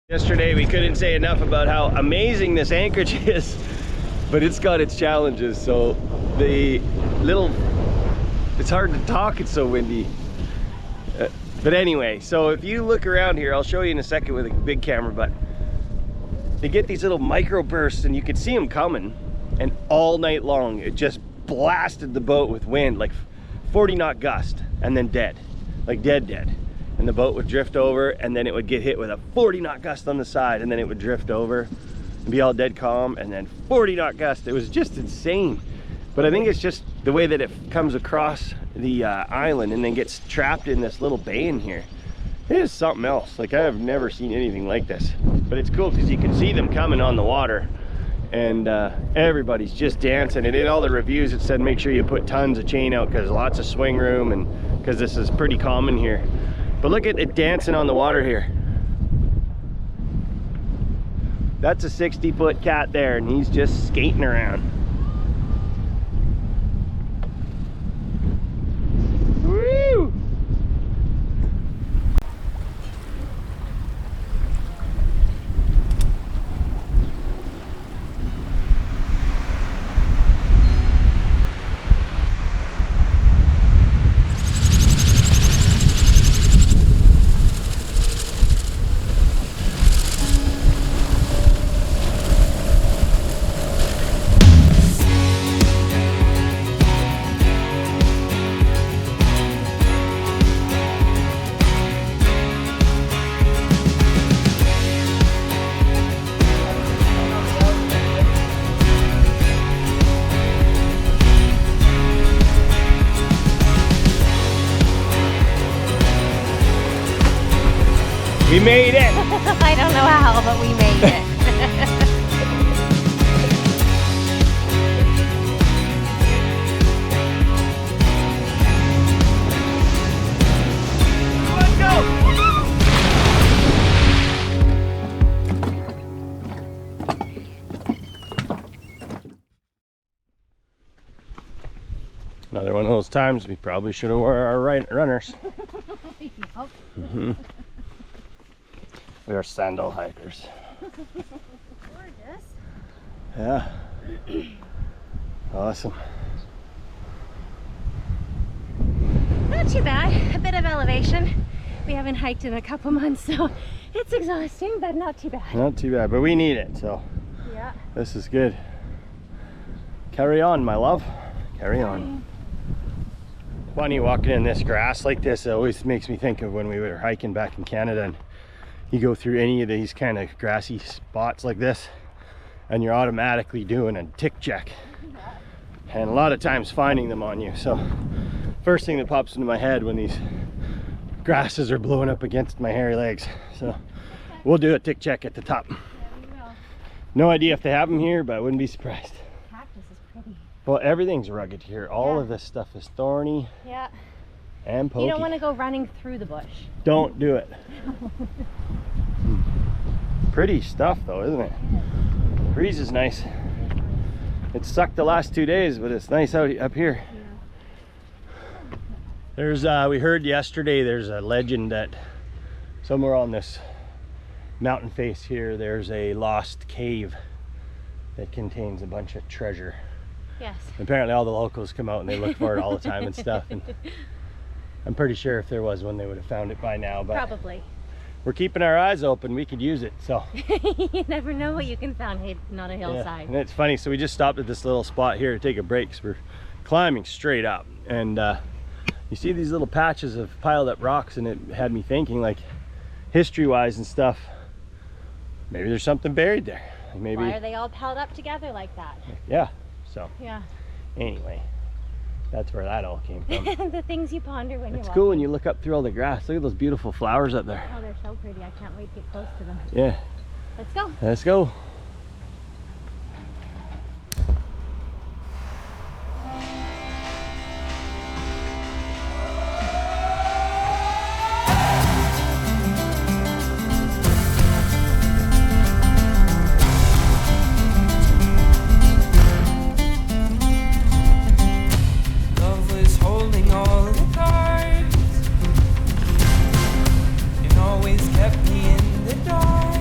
Yesterday we couldn't say enough about how amazing this anchorage is, but it's got its challenges. So it's hard to talk, it's so windy. But anyway, so if you look around here, I'll show you in a second with a big camera, but they get these little micro bursts and you could see them coming, and all night long it just blasted the boat with wind, like 40 knot gust, and then dead, like dead. And the boat would drift over, and then it would get hit with a 40 knot gust on the side, and then it would drift over and be all dead calm, and then 40 knot gust. It was just insane. But I think it's just the way that it comes across the island and then gets trapped in this little bay in here. It is something else. Like, I have never seen anything like this. But it's cool because you can see them coming on the water, and everybody's just dancing. And in all the reviews it said make sure you put tons of chain out because lots of swing room, and because this is pretty common here. But look at it dancing on the water here. That's a 60-foot cat there, and he's just skating around. Woo! We made it! I don't know how, but we made it. Let's go! Another one of those times we probably should have wore our runners. Yep. We are sandal hikers. Gorgeous. Yeah. Awesome. Not too bad. A bit of elevation. We haven't hiked in a couple months, so it's exhausting, but not too bad. Not too bad, but we need it, so Yeah. this is good. Carry on, my love. Carry on. Funny walking in this grass like this. It always makes me think of when we were hiking back in Canada, and you go through any of these kind of grassy spots like this, and you're automatically doing a tick check, and a lot of times finding them on you. So first thing that pops into my head when these grasses are blowing up against my hairy legs. So we'll do a tick check at the top. Yeah, we will. No idea if they have them here, but I wouldn't be surprised. Cactus is pretty. Well, everything's rugged here. All of this stuff is thorny Yeah. and pokey. You don't want to go running through the bush. Don't do it. Pretty stuff though, isn't it? Breeze is nice. It sucked the last 2 days, but it's nice out up here. Yeah. There's we heard yesterday there's a legend that somewhere on this mountain face here there's a lost cave that contains a bunch of treasure. Yes. Apparently all the locals come out and they look for it all the time and stuff, and I'm pretty sure if there was one they would have found it by now, but Probably. we're keeping our eyes open. We could use it, so You never know what you can find hidden on a yeah. hillside. And it's funny, so we just stopped at this little spot here to take a break because we're climbing straight up, and you see these little patches of piled up rocks, and it had me thinking, like, history wise and stuff, maybe there's something buried there. Maybe. Why are they all piled up together like that? Yeah, so Yeah. anyway, that's where that all came from. The things you ponder when It's you're cool walking. when you look up through all the grass. Look at those beautiful flowers up there. Oh, they're so pretty. I can't wait to get close to them. Yeah, Let's go. let's go. Always kept me in the dark.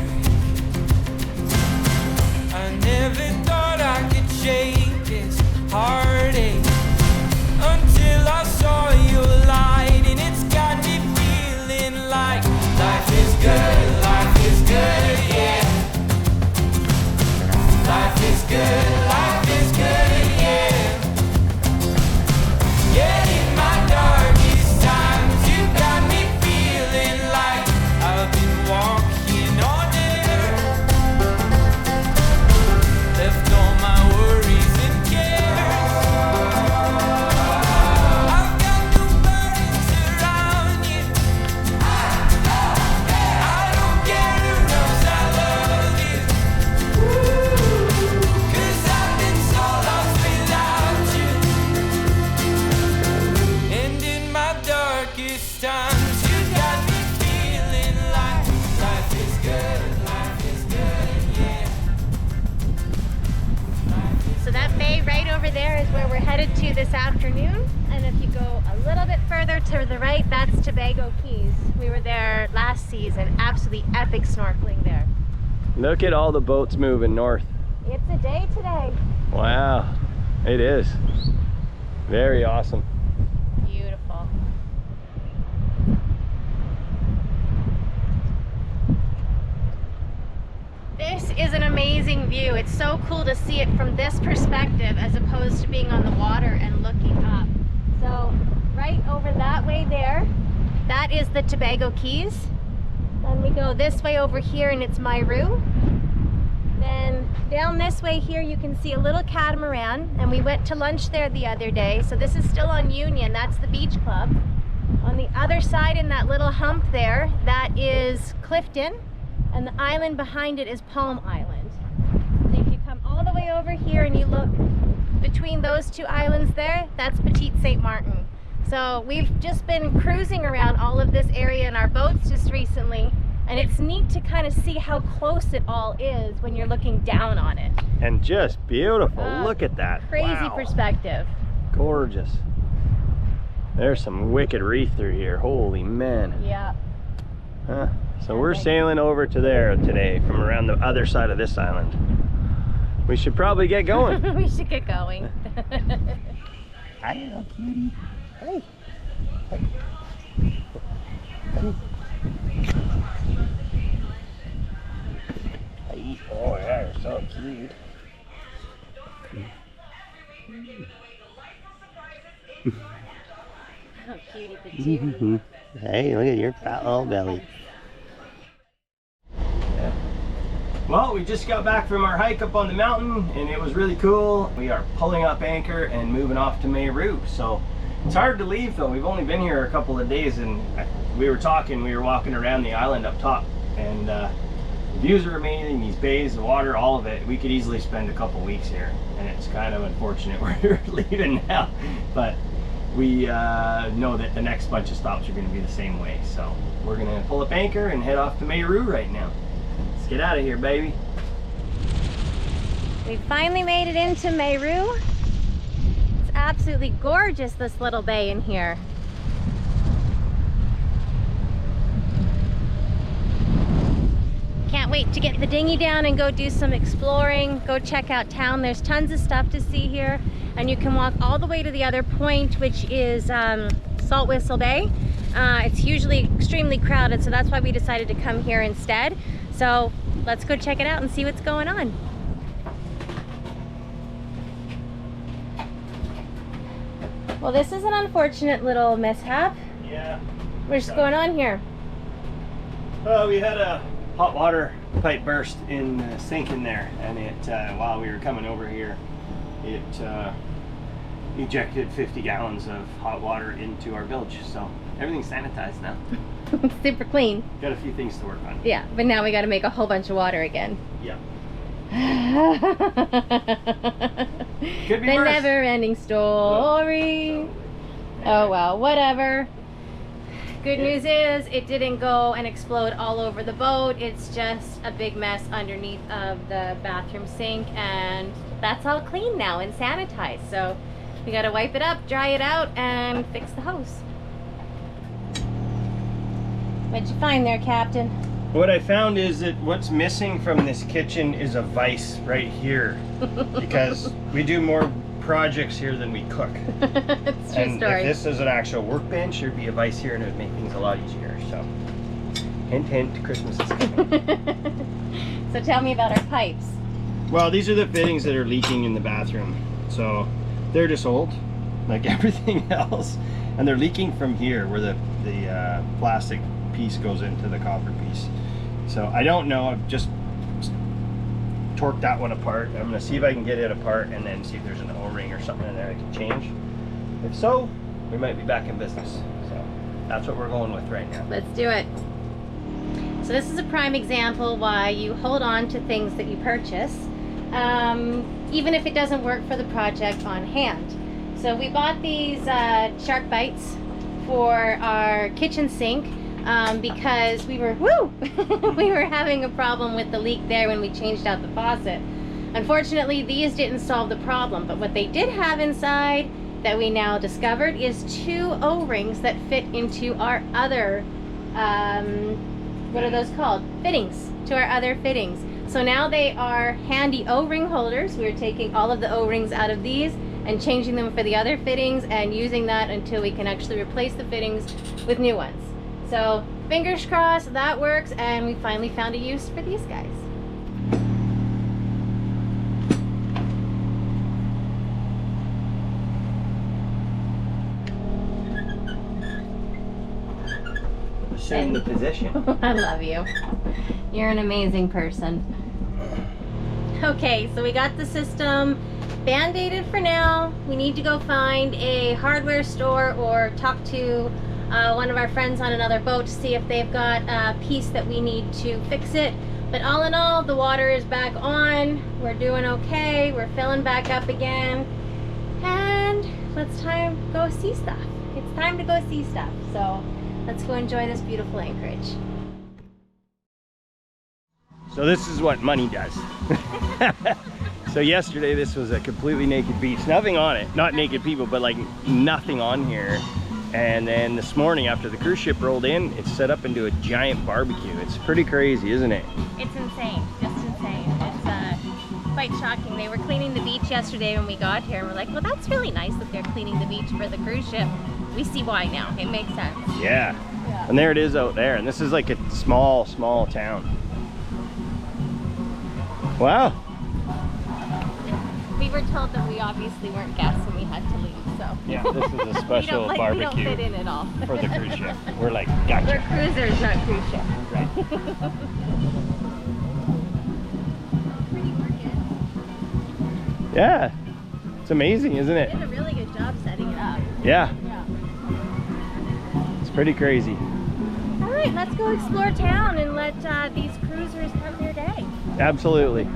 alluded to this afternoon. And if you go a little bit further to the right, that's Tobago Keys. We were there last season. Absolutely epic snorkeling there. Look at all the boats moving north. It's a day today. Wow, it is. Very awesome. Beautiful. This is an amazing view. It's so cool to see it from this perspective as opposed to being on the water and looking up. So right over that way there, that is the Tobago Keys. Then we go this way over here and it's Mayreau. Then down this way here you can see a little catamaran, and we went to lunch there the other day. So this is still on Union, that's the beach club. On the other side in that little hump there, that is Clifton. And the island behind it is Palm Island. So if you come all the way over here and you look between those two islands there, that's Petite Saint Martin. So we've just been cruising around all of this area in our boats just recently, and it's neat to kind of see how close it all is when you're looking down on it. And just beautiful. Look at that. Crazy Wow. perspective. Gorgeous. There's some wicked reef through here. Holy man. Yeah. Huh. So we're sailing over to there today from around the other side of this island. We should probably get going. We should get going. Hi, little cutie. Hey. Hey. Hey. Oh, yeah, you're so cute. Oh, cutie patootie. Hey, look at your fat little belly. Yeah. Well, we just got back from our hike up on the mountain and it was really cool. We are pulling up anchor and moving off to Mayreau. So it's hard to leave though. We've only been here a couple of days, and we were walking around the island up top, and the views are amazing, these bays, the water, all of it. We could easily spend a couple weeks here, and it's kind of unfortunate we're leaving now, but we know that the next bunch of stops are going to be the same way. So we're going to pull up anchor and head off to Mayreau right now. Let's get out of here, baby. We finally made it into Mayreau. It's absolutely gorgeous, this little bay in here. Can't wait to get the dinghy down and go do some exploring, go check out town. There's tons of stuff to see here, and you can walk all the way to the other point, which is Salt Whistle Bay. It's usually extremely crowded, so that's why we decided to come here instead. So let's go check it out and see what's going on. Well, this is an unfortunate little mishap. Yeah. What's going on here? Well, we had a hot water pipe burst in the sink in there, and it while we were coming over here, it ejected 50 gallons of hot water into our bilge. So everything's sanitized now. Super clean. Got a few things to work on. Yeah, but now we got to make a whole bunch of water again. Yeah. Could be the worse. Never-ending story. Oh well, whatever. Good news is it didn't go and explode all over the boat. It's just a big mess underneath of the bathroom sink, and that's all clean now and sanitized. So we got to wipe it up, dry it out, and fix the hose. What'd you find there, Captain? What I found is that what's missing from this kitchen is a vise right here, because we do more projects here than we cook. It's true and story. If this is an actual workbench, there'd be a vise here and it would make things a lot easier. So hint hint, Christmas is coming. So tell me about our pipes. Well, these are the fittings that are leaking in the bathroom. So they're just old, like everything else, and they're leaking from here where the plastic piece goes into the copper piece. So I don't know, I've just torqued that one apart. I'm gonna see if I can get it apart and then see if there's an O-ring or something in there I can change. If so, we might be back in business. So that's what we're going with right now. Let's do it. So this is a prime example why you hold on to things that you purchase, even if it doesn't work for the project on hand. So we bought these shark bites for our kitchen sink because we were we were having a problem with the leak there when we changed out the faucet. Unfortunately, these didn't solve the problem, but what they did have inside that we now discovered is 2 O-rings that fit into our other, what are those called? Fittings, to our other fittings. So now they are handy O-ring holders. We're taking all of the O-rings out of these and changing them for the other fittings and using that until we can actually replace the fittings with new ones. So fingers crossed that works, and we finally found a use for these guys. Assume the position. I love you. You're an amazing person. Okay, so we got the system band-aided for now. We need to go find a hardware store or talk to one of our friends on another boat to see if they've got a piece that we need to fix it. But all in all, the water is back on. We're doing okay. We're filling back up again. And it's time to go see stuff. It's time to go see stuff. So let's go enjoy this beautiful anchorage. So this is what money does. So yesterday this was a completely naked beach, nothing on it, not naked people, but like nothing on here. And then this morning after the cruise ship rolled in, it's set up into a giant barbecue. It's pretty crazy, isn't it? It's insane, just insane. It's quite shocking. They were cleaning the beach yesterday when we got here, and we're like, well, that's really nice that they're cleaning the beach for the cruise ship. We see why now, it makes sense. Yeah. And there it is out there, and this is like a small town. Wow. We were told that we obviously weren't guests and we had to leave, so. Yeah, this is a special barbecue we don't fit in at all. for the cruise ship. We're like, gotcha. We're cruisers, not cruise ships. Right. Pretty market. Yeah, it's amazing, isn't it? They did a really good job setting it up. Yeah, Yeah. it's pretty crazy. All right, let's go explore town and let these cruisers have their day. Absolutely.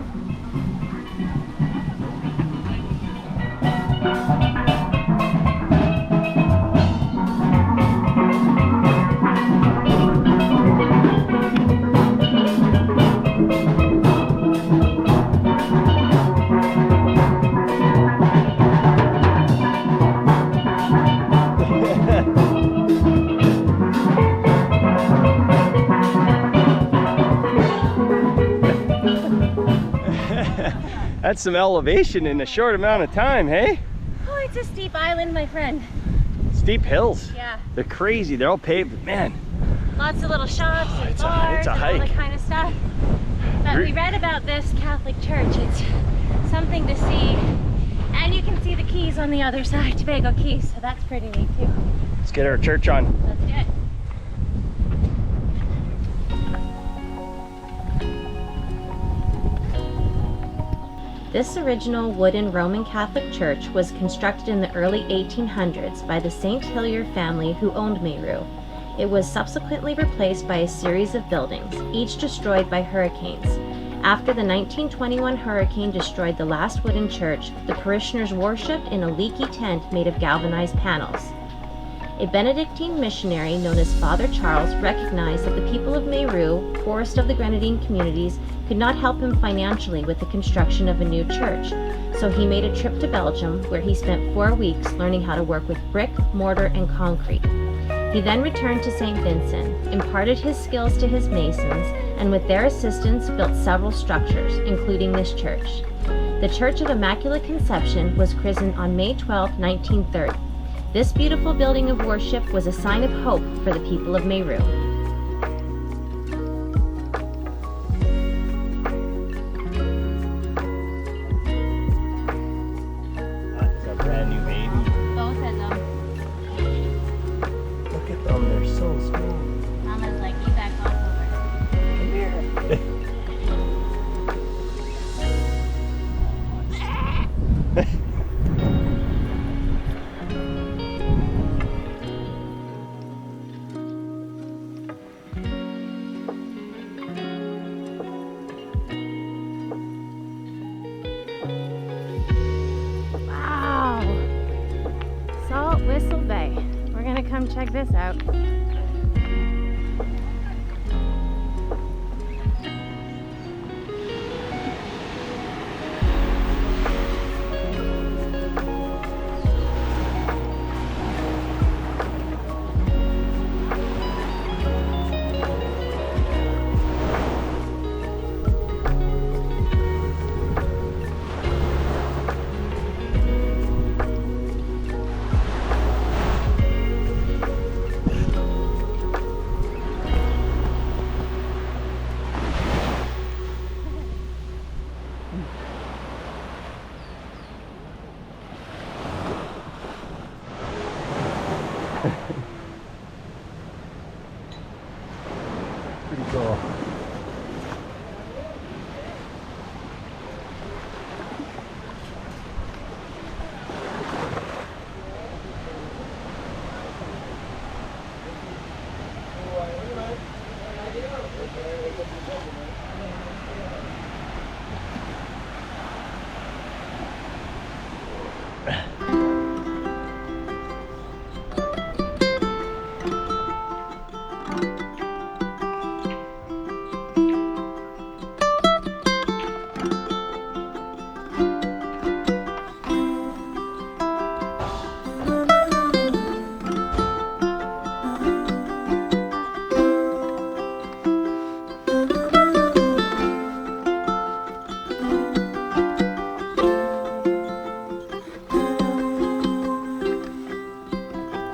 That's some elevation in a short amount of time, hey? Oh, it's a steep island, my friend. Steep hills. Yeah. They're crazy. They're all paved, but man. Lots of little shops and It's a bars and all hike. that kind of stuff. But we read about this Catholic church. It's something to see. And you can see the Keys on the other side, Tobago Keys, so that's pretty neat too. Let's get our church on. Let's do it. This original wooden Roman Catholic church was constructed in the early 1800s by the St. Hilaire family who owned Mayreau. It was subsequently replaced by a series of buildings, each destroyed by hurricanes. After the 1921 hurricane destroyed the last wooden church, the parishioners worshipped in a leaky tent made of galvanized panels. A Benedictine missionary known as Father Charles recognized that the people of Mayreau, poorest of the Grenadine communities, could not help him financially with the construction of a new church, so he made a trip to Belgium where he spent 4 weeks learning how to work with brick, mortar, and concrete. He then returned to St. Vincent, imparted his skills to his masons, and with their assistance built several structures, including this church. The Church of Immaculate Conception was christened on May 12, 1930. This beautiful building of worship was a sign of hope for the people of Mayreau. That's a brand new baby. Both of them. Look at them, they're so small. Mama's like, you back off over. Come here. Wow. Salt Whistle Bay. We're gonna come check this out.